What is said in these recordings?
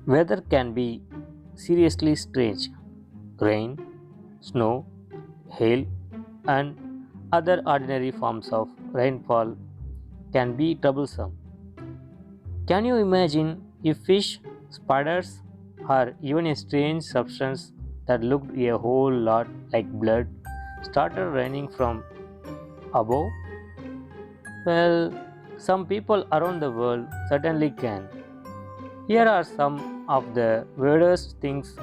Weather can be seriously strange. Rain, snow, hail, and other ordinary forms of rainfall can be troublesome. Can you imagine if fish, spiders, or even a strange substance that looked a whole lot like blood started raining from above? Well, some people around the world certainly can. Here are some of the weirdest things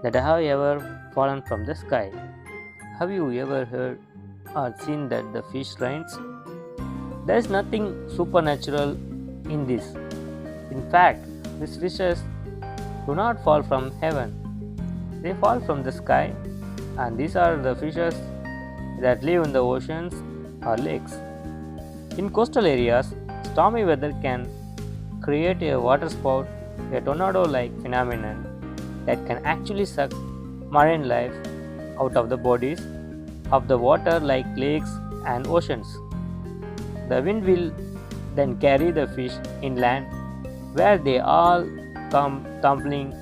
that have ever fallen from the sky. Have you ever heard or seen that the fish rains? There is nothing supernatural in this. In fact, these fishes do not fall from heaven, they fall from the sky, and these are the fishes that live in the oceans or lakes. In coastal areas, stormy weather can create a waterspout, a tornado like phenomenon that can actually suck marine life out of the bodies of the water like lakes and oceans. The wind will then carry the fish inland where they all come tumbling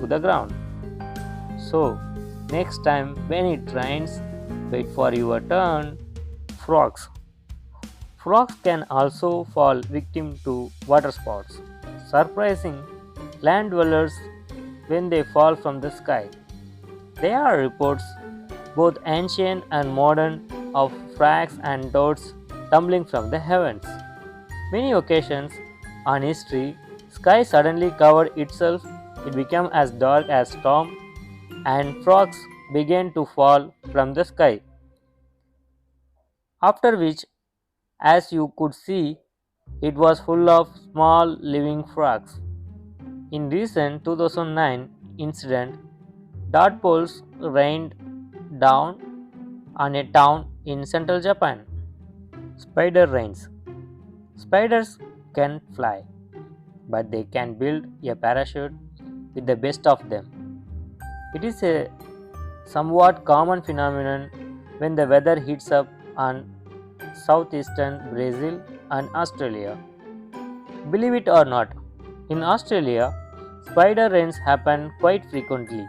to the ground. So, next time when it rains, wait for your turn. Frogs. Frogs can also fall victim to waterspouts, surprising land dwellers when they fall from the sky. There are reports, both ancient and modern, of frogs and toads tumbling from the heavens. Many occasions on history, sky suddenly covered itself, it became as dark as storm, and frogs began to fall from the sky. After which, as you could see, it was full of small living frogs. In recent 2009 incident, tadpoles rained down on a town in central Japan. Spider rains. Spiders can fly, but they can build a parachute with the best of them. It is a somewhat common phenomenon when the weather heats up on southeastern Brazil and Australia. Believe it or not, in Australia, spider rains happen quite frequently.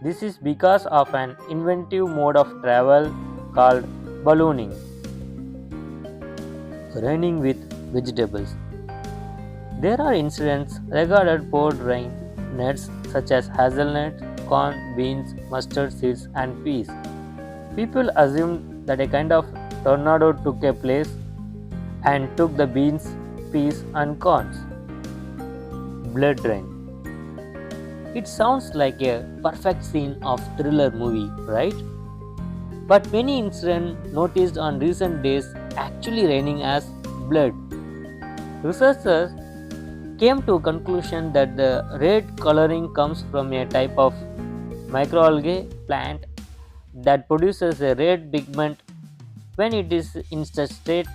This is because of an inventive mode of travel called ballooning, raining with vegetables. There are incidents regarding poured rain nuts such as hazelnuts, corn, beans, mustard seeds, and peas. People assumed that a kind of tornado took a place and took the beans, peas, and corns. Blood rain. It sounds like a perfect scene of thriller movie, right? But many incidents noticed on recent days actually raining as blood. Researchers came to a conclusion that the red coloring comes from a type of microalgae plant that produces a red pigment when it is in a state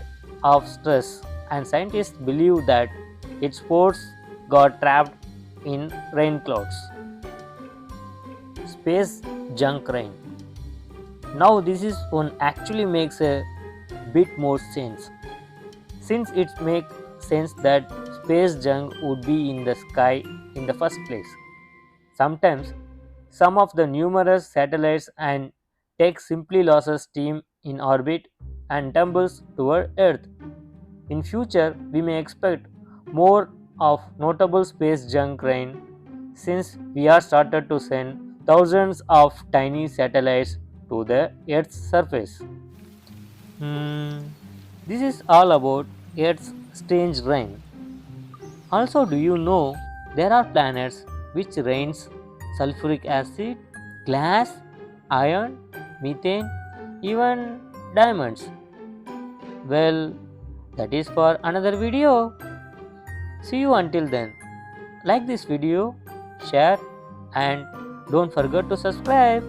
of stress, and scientists believe that its spores got trapped in rain clouds. Space junk rain. Now this is one actually makes a bit more sense, since it makes sense that space junk would be in the sky in the first place. Sometimes some of the numerous satellites and tech simply loses steam in orbit and tumbles toward Earth. In future, we may expect more of notable space junk rain since we are started to send thousands of tiny satellites to the Earth's surface. Hmm, this is all about Earth's strange rain. Also, do you know there are planets which rains sulfuric acid, glass, iron, methane, even diamonds? Well, that is for another video. See you until then. Like this video, share, and don't forget to subscribe.